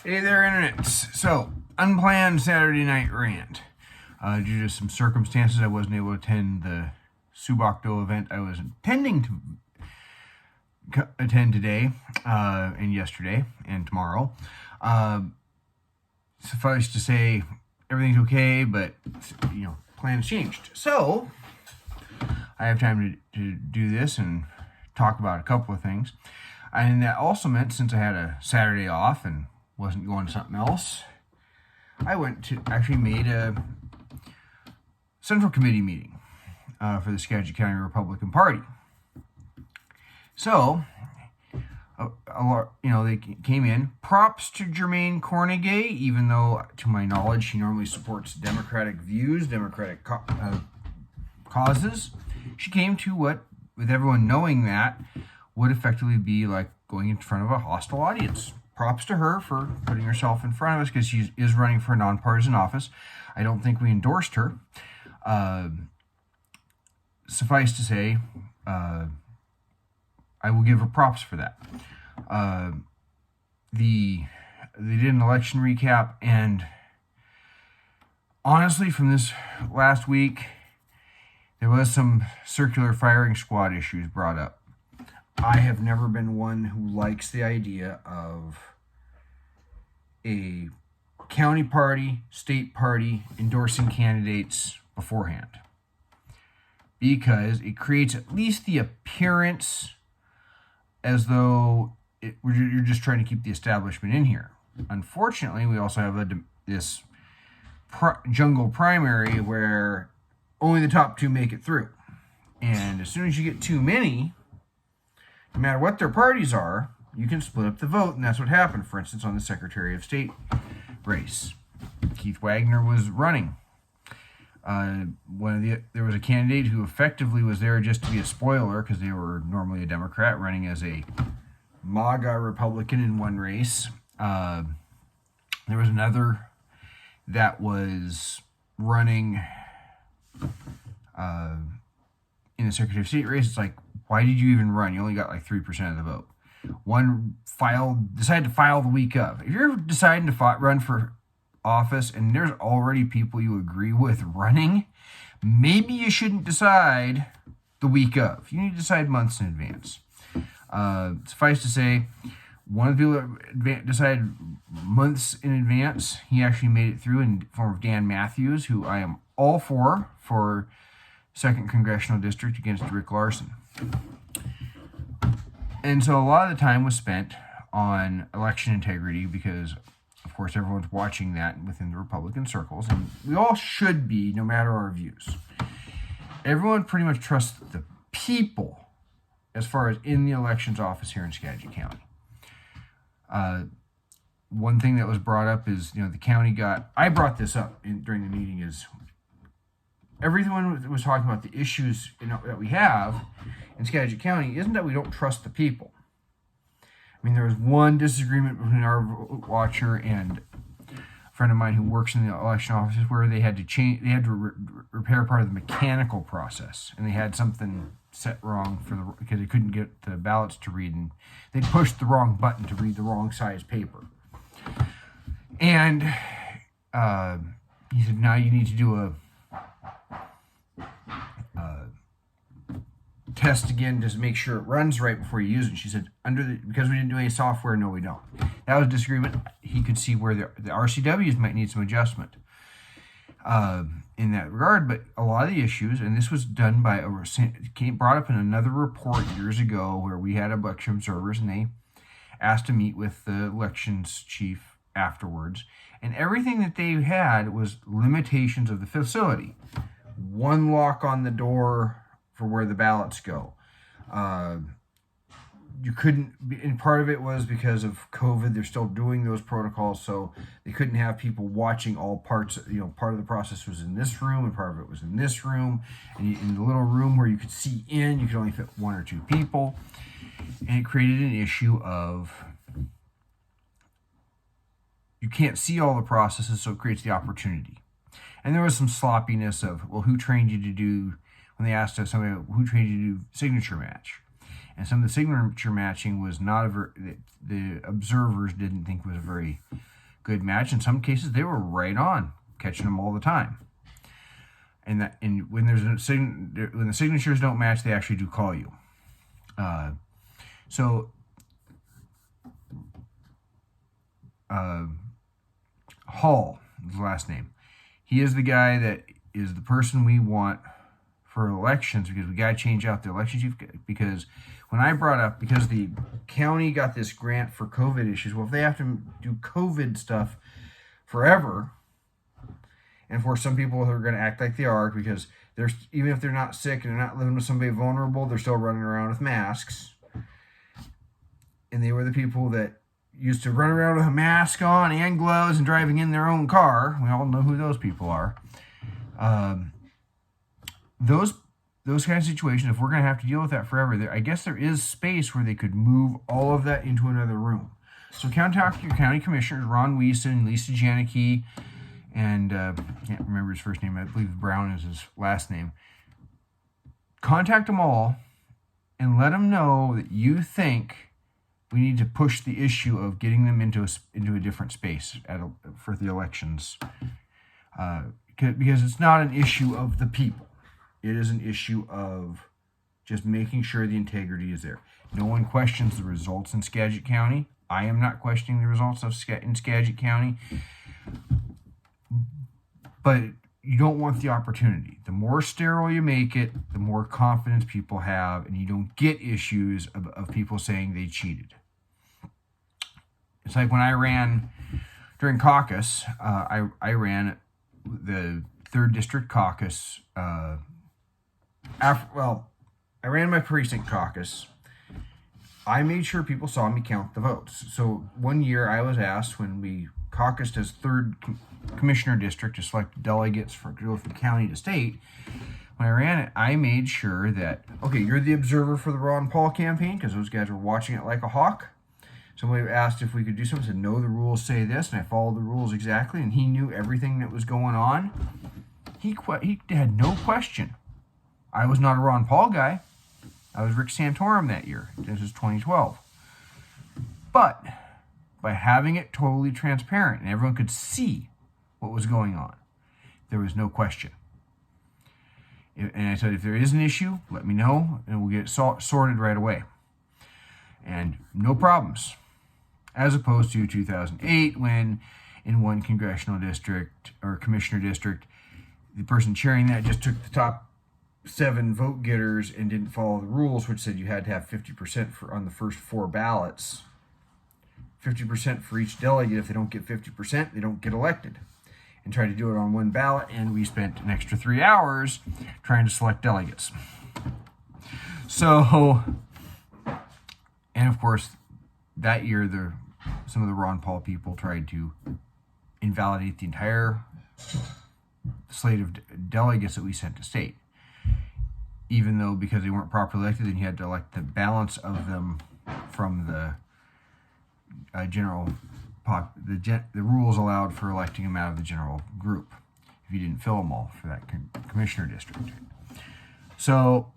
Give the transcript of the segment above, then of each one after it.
Hey there, internets. So, unplanned Saturday night rant. Due to some circumstances, I wasn't able to attend the Subakdo event I was intending to attend today, and yesterday, and tomorrow. Suffice to say, everything's okay, but, plans changed. So, I have time to do this and talk about a couple of things. And that also meant, since I had a Saturday off and wasn't going to something else, I made a Central Committee meeting for the Skagit County Republican Party. So, they came in. Props to Jermaine Cornegay, even though, to my knowledge, he normally supports Democratic views, Democratic causes. She came to what, with everyone knowing that, would effectively be like going in front of a hostile audience. Props to her for putting herself in front of us, because she is running for a nonpartisan office. I don't think we endorsed her. Suffice to say, I will give her props for that. They did an election recap, and honestly, from this last week, there was some circular firing squad issues brought up. I have never been one who likes the idea of a county party, state party endorsing candidates beforehand, because it creates at least the appearance as though you're just trying to keep the establishment in here. Unfortunately, we also have this jungle primary where only the top two make it through. And as soon as you get too many, no matter what their parties are, you can split up the vote, and that's what happened, for instance, on the Secretary of State race. Keith Wagner was running. There was a candidate who effectively was there just to be a spoiler, because they were normally a Democrat, running as a MAGA Republican in one race. There was another that was running in the Secretary of State race. It's like, why did you even run? You only got like 3% of the vote. One decided to file the week of. If you're deciding to run for office and there's already people you agree with running, maybe you shouldn't decide the week of. You need to decide months in advance. Suffice to say, one of the people that decided months in advance, he actually made it through in the form of Dan Matthews, who I am all for 2nd Congressional District against Rick Larson. And so a lot of the time was spent on election integrity, because, of course, everyone's watching that within the Republican circles, and we all should be, no matter our views. Everyone pretty much trusts the people as far as in the elections office here in Skagit County. One thing that was brought up is, the county I brought this up during the meeting, is everyone was talking about the issues that we have in Skagit County isn't that we don't trust the people. I mean, there was one disagreement between our watcher and a friend of mine who works in the election offices, where they had to repair part of the mechanical process, and they had something set wrong because they couldn't get the ballots to read, and they pushed the wrong button to read the wrong size paper. And he said, now you need to do a test again just to make sure it runs right before you use it. She said, because we didn't do any software, no, we don't. That was a disagreement. He could see where the RCWs might need some adjustment in that regard. But a lot of the issues, and this was done brought up in another report years ago, where we had election observers, and they asked to meet with the elections chief afterwards. And everything that they had was limitations of the facility. One lock on the door for where the ballots go. You couldn't, and part of it was because of COVID. They're still doing those protocols, so they couldn't have people watching all parts. Part of the process was in this room, and part of it was in this room. And in the little room where you could see in, you could only fit 1 or 2 people. And it created an issue of, you can't see all the processes, so it creates the opportunity. And there was some sloppiness of, well, who trained you to do, when they asked us somebody, who trained you to do signature match? And some of the signature matching was not the observers didn't think was a very good match. In some cases, they were right on, catching them all the time. And when when the signatures don't match, they actually do call you. Hall is the last name. He is the guy that is the person we want for elections, because we got to change out the election chief. Because when I brought up, because the county got this grant for COVID issues, well, if they have to do COVID stuff forever, and for some people who are going to act like they are, because they're, even if they're not sick and they're not living with somebody vulnerable, they're still running around with masks. And they were the people that used to run around with a mask on and gloves and driving in their own car. We all know who those people are. Those kinds of situations, if we're going to have to deal with that forever, I guess there is space where they could move all of that into another room. So contact your county commissioners, Ron Weeson, Lisa Janicki, and I can't remember his first name. I believe Brown is his last name. Contact them all and let them know that you think we need to push the issue of getting them into a different space for the elections, because it's not an issue of the people. It is an issue of just making sure the integrity is there. No one questions the results in Skagit County. I am not questioning the results in Skagit County, but you don't want the opportunity. The more sterile you make it, the more confidence people have, and you don't get issues of people saying they cheated. It's like when I ran during caucus, I ran the 3rd District caucus. I ran my precinct caucus. I made sure people saw me count the votes. So one year I was asked, when we caucused as 3rd Commissioner District to select delegates to go from county to state, when I ran it, I made sure that, okay, you're the observer for the Ron Paul campaign, because those guys were watching it like a hawk. Somebody asked if we could do something, said, no, the rules say this, and I followed the rules exactly, and he knew everything that was going on. He had no question. I was not a Ron Paul guy. I was Rick Santorum that year. This was 2012. But by having it totally transparent and everyone could see what was going on, there was no question. And I said, if there is an issue, let me know, and we'll get it sorted right away. And no problems. As opposed to 2008, when in one congressional district or commissioner district, the person chairing that just took the top 7 vote getters and didn't follow the rules, which said you had to have 50% on the first 4 ballots. 50% for each delegate. If they don't get 50%, they don't get elected. And tried to do it on one ballot, and we spent an extra 3 hours trying to select delegates. So, and of course, that year, some of the Ron Paul people tried to invalidate the entire slate of delegates that we sent to state. Even though, because they weren't properly elected, then you had to elect the balance of them from the the rules allowed for electing them out of the general group if you didn't fill them all for that commissioner district. So,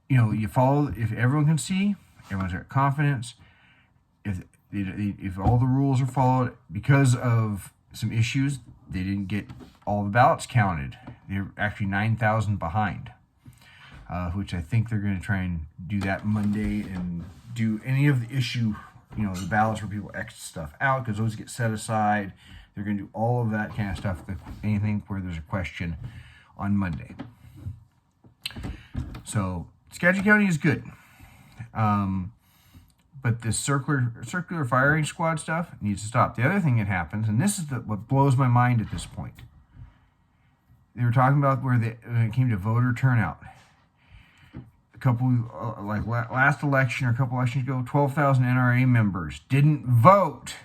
you follow, if everyone can see, everyone's got confidence, if all the rules are followed, because of some issues, they didn't get all the ballots counted. They're actually 9,000 behind, which I think they're going to try and do that Monday and do any of the issue, the ballots where people X stuff out, because those get set aside. They're going to do all of that kind of stuff, anything where there's a question, on Monday. So Skagit County is good. But this circular firing squad stuff needs to stop. The other thing that happens, and this is what blows my mind at this point, they were talking about when it came to voter turnout. Last election or a couple elections ago, 12,000 NRA members didn't vote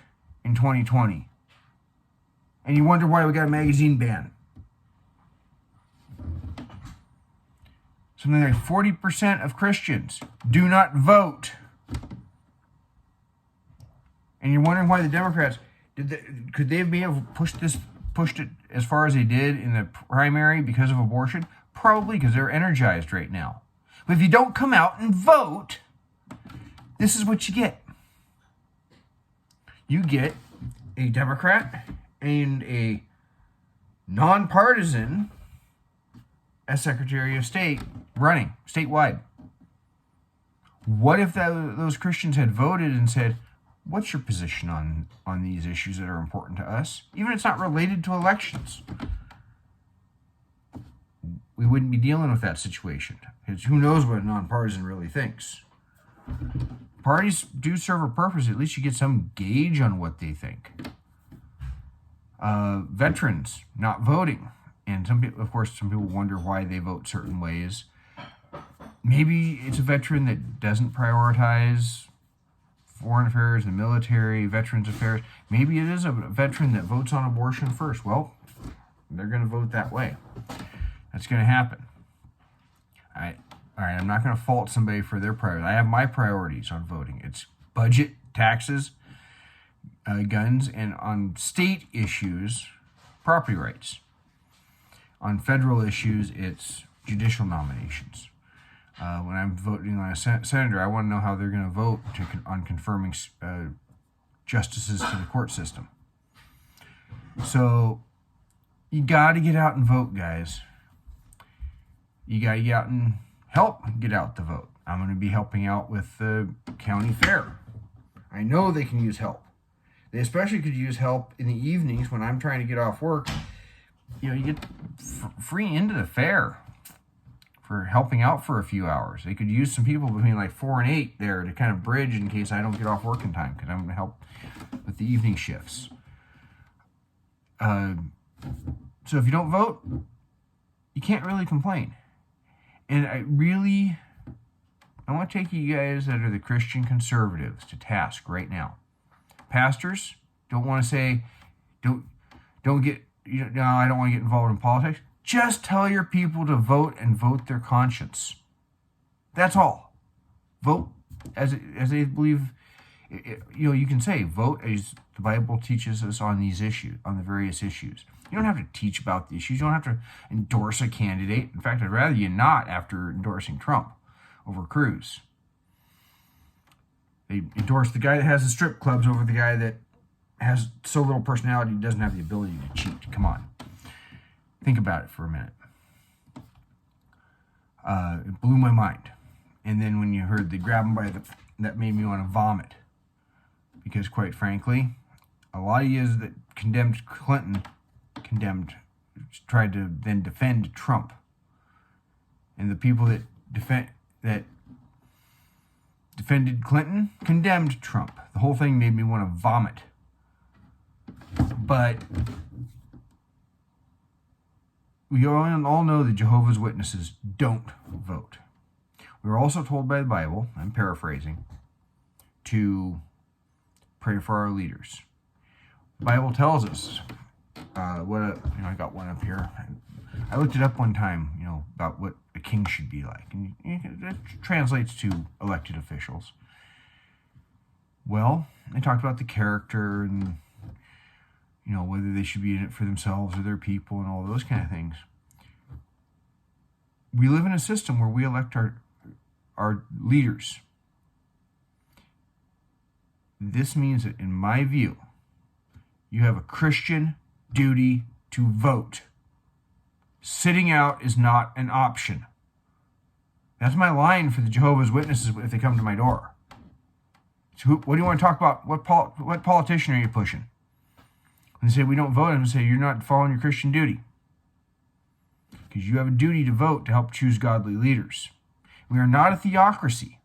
in 2020. And you wonder why we got a magazine ban. Something like 40% of Christians do not vote. And you're wondering why the Democrats, could they be able to pushed it as far as they did in the primary because of abortion? Probably, because they're energized right now. But if you don't come out and vote, this is what you get. You get a Democrat and a nonpartisan as Secretary of State running statewide. What if those Christians had voted and said, what's your position on these issues that are important to us? Even if it's not related to elections. We wouldn't be dealing with that situation. Because who knows what a nonpartisan really thinks. Parties do serve a purpose. At least you get some gauge on what they think. Veterans not voting. And some people wonder why they vote certain ways. Maybe it's a veteran that doesn't prioritize foreign affairs, the military, veterans affairs. Maybe it is a veteran that votes on abortion first. Well, they're going to vote that way. That's going to happen. All right, I'm not going to fault somebody for their priorities. I have my priorities on voting. It's budget, taxes, guns, and on state issues, property rights. On federal issues, it's judicial nominations. When I'm voting on a senator, I want to know how they're going to vote on confirming justices to the court system. So you got to get out and vote, guys. You got to get out and help get out the vote. I'm going to be helping out with the county fair. I know they can use help. They especially could use help in the evenings when I'm trying to get off work. You get free into the fair for helping out for a few hours. They could use some people between like 4 and 8 there to kind of bridge in case I don't get off work in time, because I'm going to help with the evening shifts. So if you don't vote, you can't really complain. And I want to take you guys that are the Christian conservatives to task right now. Pastors don't want to say, don't get, no, I don't want to get involved in politics. Just tell your people to vote and vote their conscience. That's all. Vote as they believe. You can say vote as the Bible teaches us on these issues, on the various issues. You don't have to teach about the issues. You don't have to endorse a candidate. In fact, I'd rather you not after endorsing Trump over Cruz. They endorse the guy that has the strip clubs over the guy that has so little personality he doesn't have the ability to cheat. Come on. Think about it for a minute. It blew my mind. And then when you heard they grab him that made me want to vomit. Because quite frankly, a lot of you that condemned Clinton tried to then defend Trump. And the people that defended Clinton condemned Trump. The whole thing made me want to vomit. But we all know that Jehovah's Witnesses don't vote. We were also told by the Bible, I'm paraphrasing, to pray for our leaders. The Bible tells us, I got one up here. I looked it up one time, about what a king should be like. And it translates to elected officials. Well, they talked about the character and, whether they should be in it for themselves or their people and all those kind of things. We live in a system where we elect our leaders. This means that, in my view, you have a Christian duty to vote. Sitting out is not an option. That's my line for the Jehovah's Witnesses if they come to my door. So what do you want to talk about? What politician are you pushing? When they say we don't vote, I'm going to say you're not following your Christian duty. Because you have a duty to vote to help choose godly leaders. We are not a theocracy.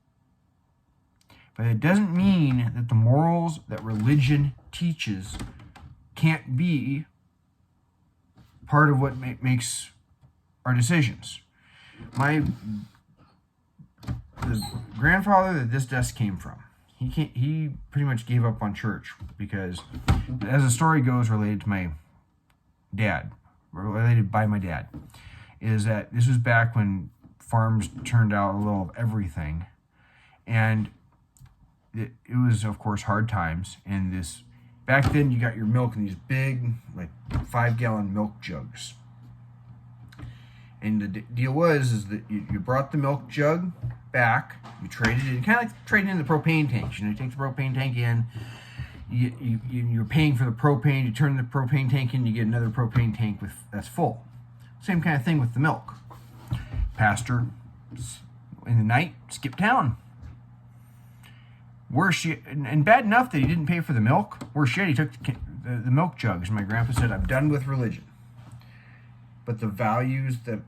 But it doesn't mean that the morals that religion teaches can't be part of what makes our decisions. The grandfather that this desk came from, he pretty much gave up on church because, as the story goes, related by my dad, is that this was back when farms turned out a little of everything, and it was, of course, hard times. And back then you got your milk in these big, like 5-gallon milk jugs. And the deal is that you brought the milk jug back, you traded it, kind of like trading in the propane tanks. You take the propane tank in, You're paying for the propane. You turn the propane tank in, you get another propane tank that's full. Same kind of thing with the milk. Pastor, in the night, skipped town. And bad enough that he didn't pay for the milk. Worse yet, he took the milk jugs. My grandpa said, "I'm done with religion." But the values that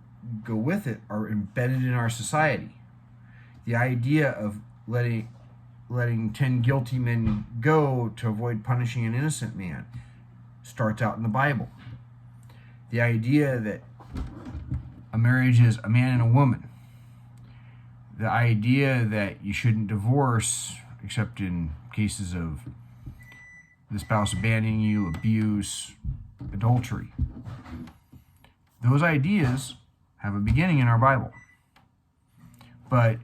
go with it are embedded in our society. The idea of letting 10 guilty men go to avoid punishing an innocent man starts out in the Bible. The idea that a marriage is a man and a woman. The idea that you shouldn't divorce except in cases of the spouse abandoning you, abuse, adultery. Those ideas have a beginning in our Bible. But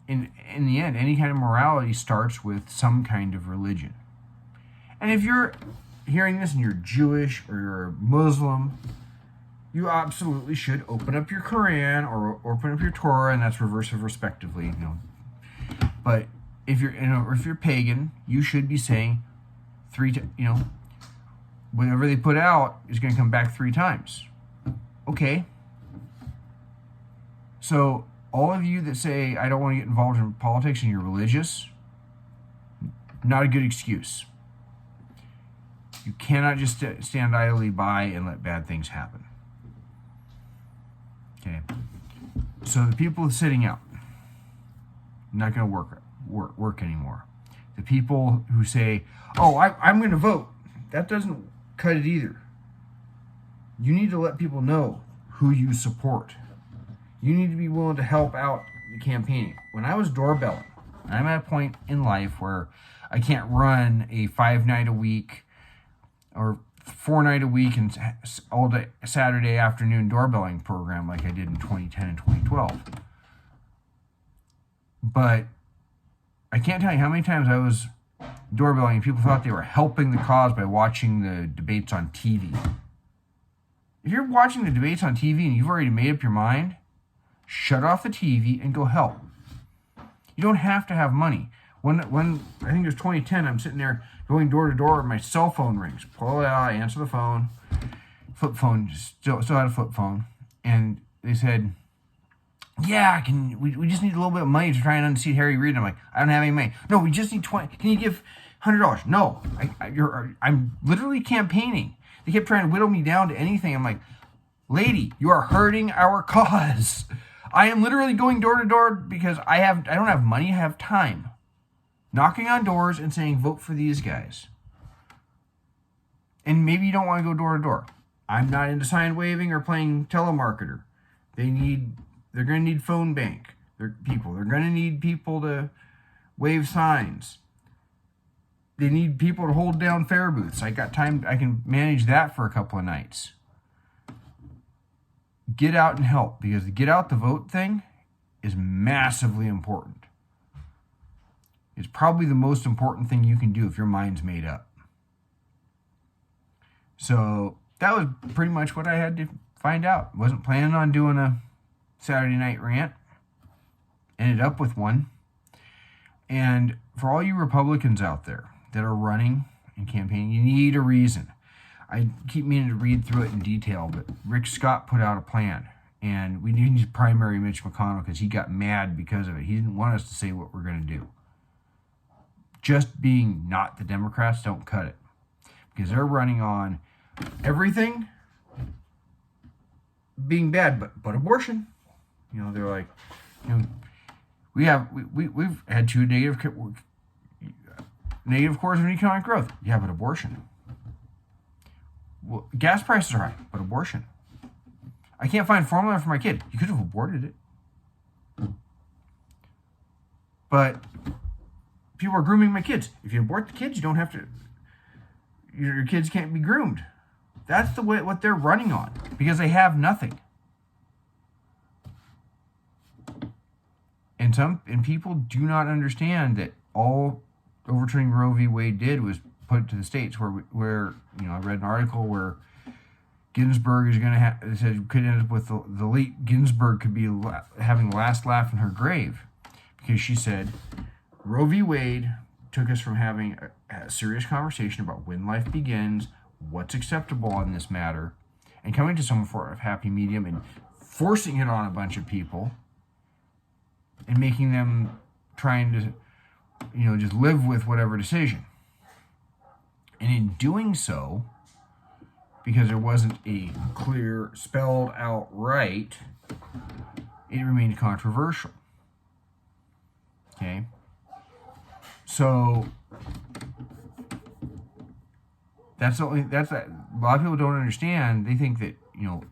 in the end, any kind of morality starts with some kind of religion. And if you're hearing this and you're Jewish or you're Muslim, you absolutely should open up your Quran or open up your Torah, and that's reverse of respectively. But if you're pagan, you should be saying whatever they put out is going to come back 3 times. Okay. So all of you that say, I don't want to get involved in politics and you're religious, not a good excuse. You cannot just stand idly by and let bad things happen. Okay. So the people sitting out, not going to work anymore. The people who say, oh, I'm going to vote, that doesn't cut it either. You need to let people know who you support. You need to be willing to help out the campaigning. When I was doorbelling, I'm at a point in life where I can't run a 5-night-a-week or 4-night-a-week and all day Saturday afternoon doorbelling program like I did in 2010 and 2012. But I can't tell you how many times I was doorbelling and people thought they were helping the cause by watching the debates on TV. If you're watching the debates on TV and you've already made up your mind, shut off the TV and go help. You don't have to have money. When I think it was 2010, I'm sitting there going door to door, my cell phone rings. Pull it out, I answer the phone. Flip phone, still had a flip phone. And they said, yeah, we just need a little bit of money to try and unseat Harry Reid. I'm like, I don't have any money. No, we just need 20. Can you give $100? No, I'm literally campaigning. They kept trying to whittle me down to anything. I'm like, lady, you are hurting our cause. I am literally going door to door because I don't have money, I have time. Knocking on doors and saying, vote for these guys. And maybe you don't want to go door to door. I'm not into sign waving or playing telemarketer. They're going to need phone bank. They're going to need people to wave signs. They need people to hold down fare booths. I got time. I can manage that for a couple of nights. Get out and help, because the get out the vote thing is massively important. It's probably the most important thing you can do if your mind's made up. So that was pretty much what I had to find out. Wasn't planning on doing a Saturday night rant. Ended up with one. And for all you Republicans out there that are running and campaigning, you need a reason. I keep meaning to read through it in detail, but Rick Scott put out a plan. And we need to primary Mitch McConnell because he got mad because of it. He didn't want us to say what we're going to do. Just being not the Democrats don't cut it. Because they're running on everything being bad, but abortion. They're like, we've had 2 negative cores of economic growth. Yeah, but abortion. Well, gas prices are high, but abortion. I can't find formula for my kid. You could have aborted it. But people are grooming my kids. If you abort the kids, you don't have to. Your kids can't be groomed. That's what they're running on because they have nothing. And people do not understand that all overturning Roe v. Wade did was put it to the states where I read an article where Ginsburg is going to said could end up with the late Ginsburg could be having the last laugh in her grave because she said Roe v. Wade took us from having a serious conversation about when life begins, what's acceptable on this matter, and coming to some sort of happy medium and forcing it on a bunch of people and making them trying to, just live with whatever decision. And in doing so, because there wasn't a clear, spelled out right, it remained controversial. Okay? So that's a lot of people don't understand. They think that,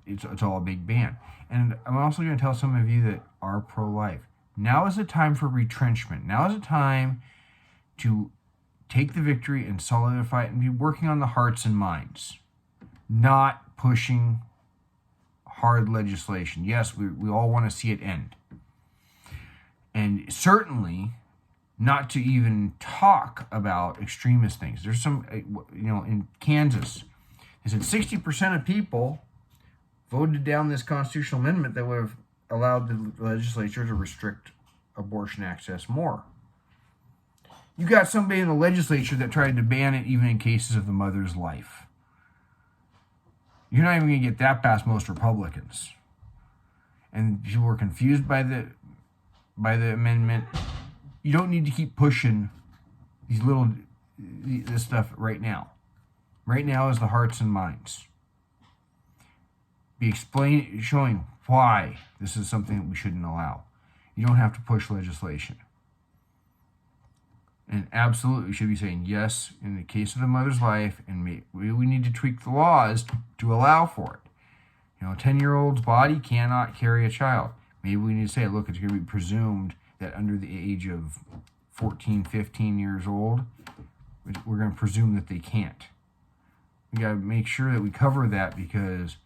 it's all a big ban. And I'm also going to tell some of you that are pro-life. Now is the time for retrenchment. Now is the time to take the victory and solidify it and be working on the hearts and minds, not pushing hard legislation. Yes, we all want to see it end. And certainly not to even talk about extremist things. There's some, in Kansas, they said 60% of people voted down this constitutional amendment that would have allowed the legislature to restrict abortion access more. You got somebody in the legislature that tried to ban it even in cases of the mother's life. You're not even going to get that past most Republicans. And people were confused by the amendment. You don't need to keep pushing this stuff right now. Right now is the hearts and minds. Be showing why this is something that we shouldn't allow. You don't have to push legislation. And absolutely should be saying yes in the case of the mother's life, and we need to tweak the laws to allow for it. A 10-year-old's body cannot carry a child. Maybe we need to say, look, it's going to be presumed that under the age of 14, 15 years old, we're going to presume that they can't. We got to make sure that we cover that, because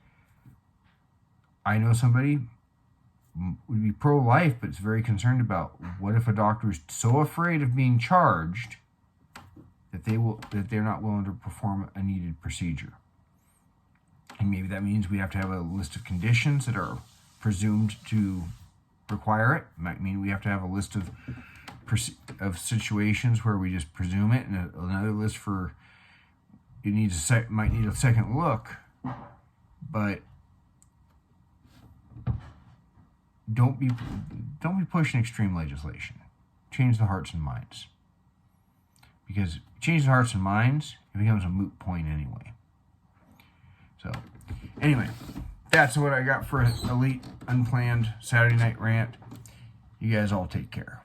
I know somebody would be pro-life, but is very concerned about what if a doctor is so afraid of being charged that they're not willing to perform a needed procedure. And maybe that means we have to have a list of conditions that are presumed to require it. It might mean we have to have a list of situations where we just presume it, and another list for it might need a second look. But don't be pushing extreme legislation. Change the hearts and minds. Because change the hearts and minds, it becomes a moot point anyway. So, anyway, that's what I got for Elite Unplanned Saturday Night Rant. You guys all take care.